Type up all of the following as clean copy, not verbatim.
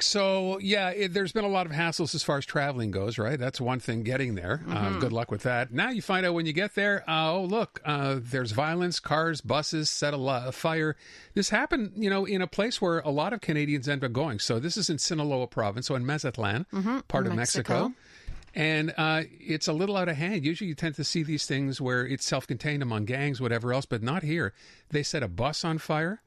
So, yeah, there's been a lot of hassles as far as traveling goes, right? That's one thing, getting there. Good luck with that. Now you find out when you get there, there's violence, cars, buses set a fire. This happened, in a place where a lot of Canadians end up going. So this is in Sinaloa province, so in Mazatlan, part of Mexico. And it's a little out of hand. Usually you tend to see these things where it's self-contained among gangs, whatever else, but not here. They set a bus on fire.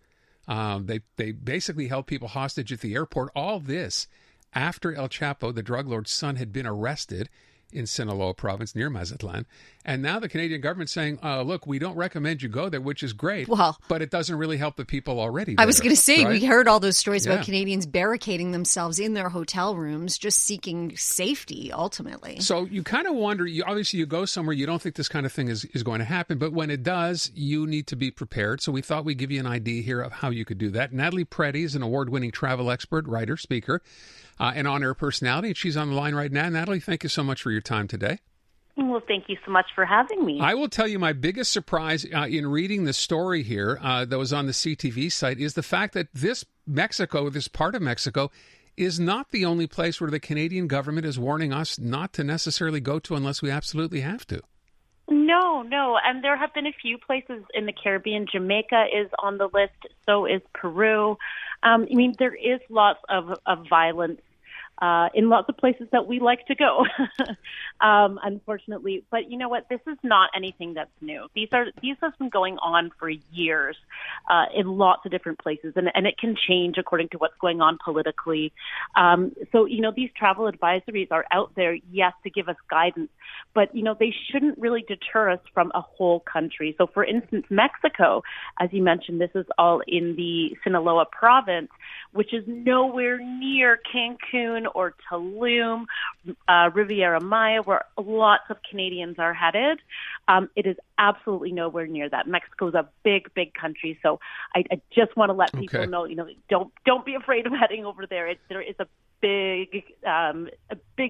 They basically held people hostage at the airport. All this after El Chapo, the drug lord's son, had been arrested in Sinaloa province near Mazatlan. And now the Canadian government's saying, look, we don't recommend you go there, which is great, but it doesn't really help the people already there. I was going to say, right? We heard all those stories about Canadians barricading themselves in their hotel rooms, just seeking safety, ultimately. So you kind of wonder, obviously you go somewhere, you don't think this kind of thing is going to happen, but when it does, you need to be prepared. So we thought we'd give you an idea here of how you could do that. NATALIE PREDDIE is an award-winning travel expert, writer, speaker, and on-air personality, and she's on the line right now. NATALIE, thank you so much for your time today. Well, thank you so much for having me. I will tell you my biggest surprise in reading the story here that was on the CTV site is the fact that this part of Mexico, is not the only place where the Canadian government is warning us not to necessarily go to unless we absolutely have to. No. And there have been a few places in the Caribbean. Jamaica is on the list. So is Peru. There is lots of violence in lots of places that we like to go, unfortunately. But you know what? This is not anything that's new. These have been going on for years in lots of different places, and it can change according to what's going on politically. So these travel advisories are out there, yes, to give us guidance, but they shouldn't really deter us from a whole country. So, for instance, Mexico, as you mentioned, this is all in the Sinaloa province, which is nowhere near Cancun or Tulum, Riviera Maya, where lots of Canadians are headed. It is absolutely nowhere near that. Mexico is a big, big country, so I just want to let people know, don't be afraid of heading over there. There is a big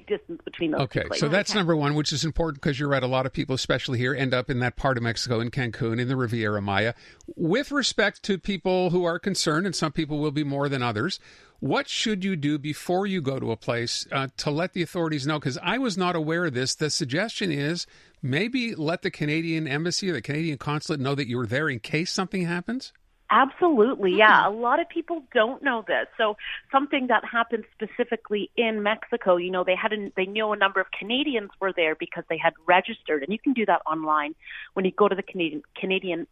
distance between those two places. So that's number one, which is important because you're right. A lot of people, especially here, end up in that part of Mexico, in Cancun, in the Riviera Maya. With respect to people who are concerned, and some people will be more than others, what should you do before you go to a place to let the authorities know? Because I was not aware of this. The suggestion is maybe let the Canadian embassy or the Canadian consulate know that you were there in case something happens? Absolutely, yeah. A lot of people don't know this. So something that happened specifically in Mexico, they knew a number of Canadians were there because they had registered, and you can do that online when you go to the Canadian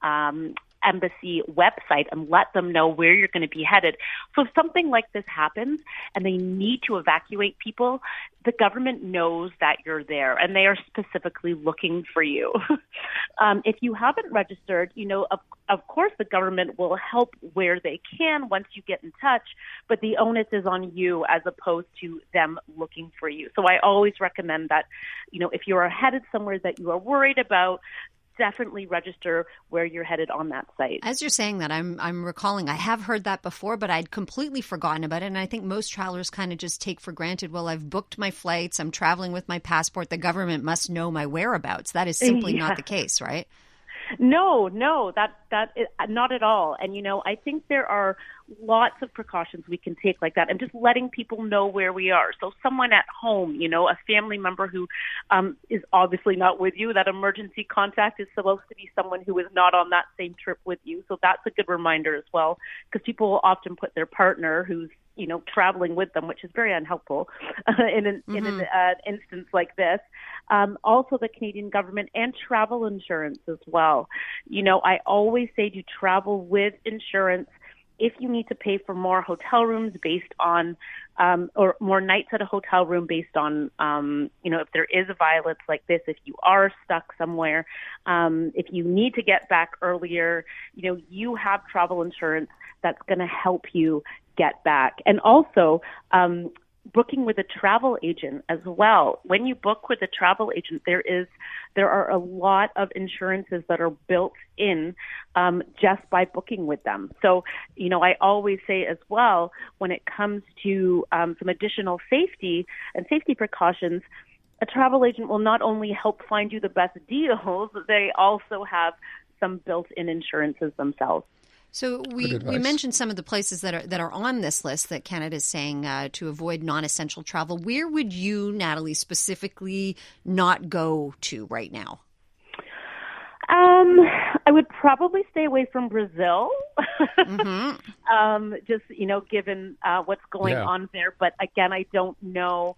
embassy website and let them know where you're going to be headed. So if something like this happens and they need to evacuate people, the government knows that you're there and they are specifically looking for you. If you haven't registered, of course the government will help where they can once you get in touch, but the onus is on you as opposed to them looking for you. So I always recommend that, if you are headed somewhere that you are worried about, definitely register where you're headed on that site. As you're saying that, I'm recalling, I have heard that before, but I'd completely forgotten about it. And I think most travelers kind of just take for granted, well, I've booked my flights, I'm traveling with my passport, the government must know my whereabouts. That is simply not the case, right? No, that is not at all. And, I think there are lots of precautions we can take like that and just letting people know where we are. So someone at home, a family member who is obviously not with you, that emergency contact is supposed to be someone who is not on that same trip with you. So that's a good reminder as well, because people will often put their partner who's traveling with them, which is very unhelpful in an instance like this. Also, the Canadian government and travel insurance as well. I always say to travel with insurance. If you need to pay for more hotel rooms based on, or more nights at a hotel room based on, if there is a violence like this, if you are stuck somewhere, if you need to get back earlier, you have travel insurance that's going to help you get back. And also, booking with a travel agent as well. When you book with a travel agent, there are a lot of insurances that are built in just by booking with them. So, I always say as well, when it comes to some additional safety and safety precautions, a travel agent will not only help find you the best deals, they also have some built-in insurances themselves. So we mentioned some of the places that are on this list that Canada is saying to avoid non-essential travel. Where would you, Natalie, specifically not go to right now? I would probably stay away from Brazil, just, given what's going on there. But again, I don't know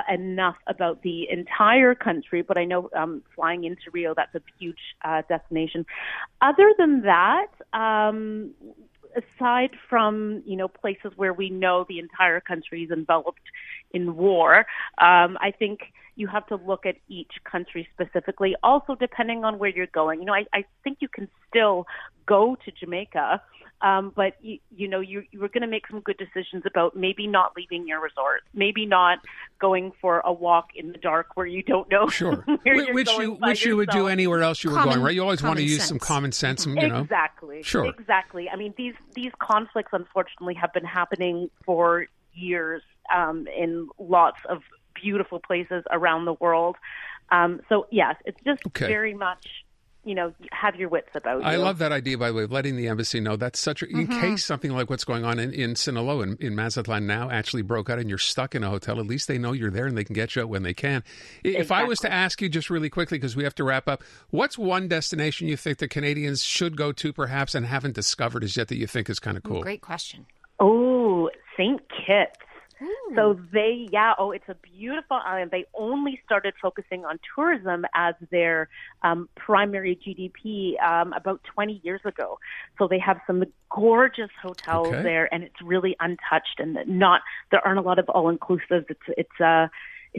enough about the entire country, but I know flying into Rio, that's a huge destination. Other than that, aside from, places where we know the entire country is enveloped in war, I think you have to look at each country specifically. Also, depending on where you're going, I think you can still go to Jamaica, but you're going to make some good decisions about maybe not leaving your resort, maybe not going for a walk in the dark where you don't know which you would do anywhere else you were going, right? You always want to use some common sense, Exactly. Sure. Exactly. I mean, these conflicts, unfortunately, have been happening for years in lots of beautiful places around the world. So yes, it's just very much, have your wits about you. I love that idea, by the way, of letting the embassy know. That's such in case something like what's going on in Sinaloa, in Mazatlan now, actually broke out and you're stuck in a hotel, at least they know you're there and they can get you out when they can. If I was to ask you just really quickly, because we have to wrap up, what's one destination you think the Canadians should go to perhaps and haven't discovered as yet that you think is kind of cool? Great question. Oh, St. Kitts. So it's a beautiful island. They only started focusing on tourism as their primary GDP about 20 years ago. So they have some gorgeous hotels there, and it's really untouched, and there aren't a lot of all-inclusives. It's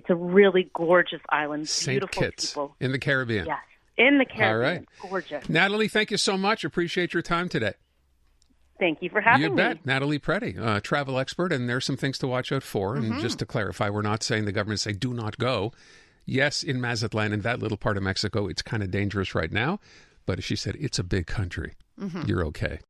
a really gorgeous island. St. Kitts people in the Caribbean. Yes, in the Caribbean. All right, gorgeous. Natalie, thank you so much. Appreciate your time today. Thank you for having me. You bet. Natalie Preddy, travel expert, and there's some things to watch out for. And just to clarify, we're not saying the government say do not go. Yes, in Mazatlan, in that little part of Mexico, it's kind of dangerous right now. But as she said, it's a big country. You're okay.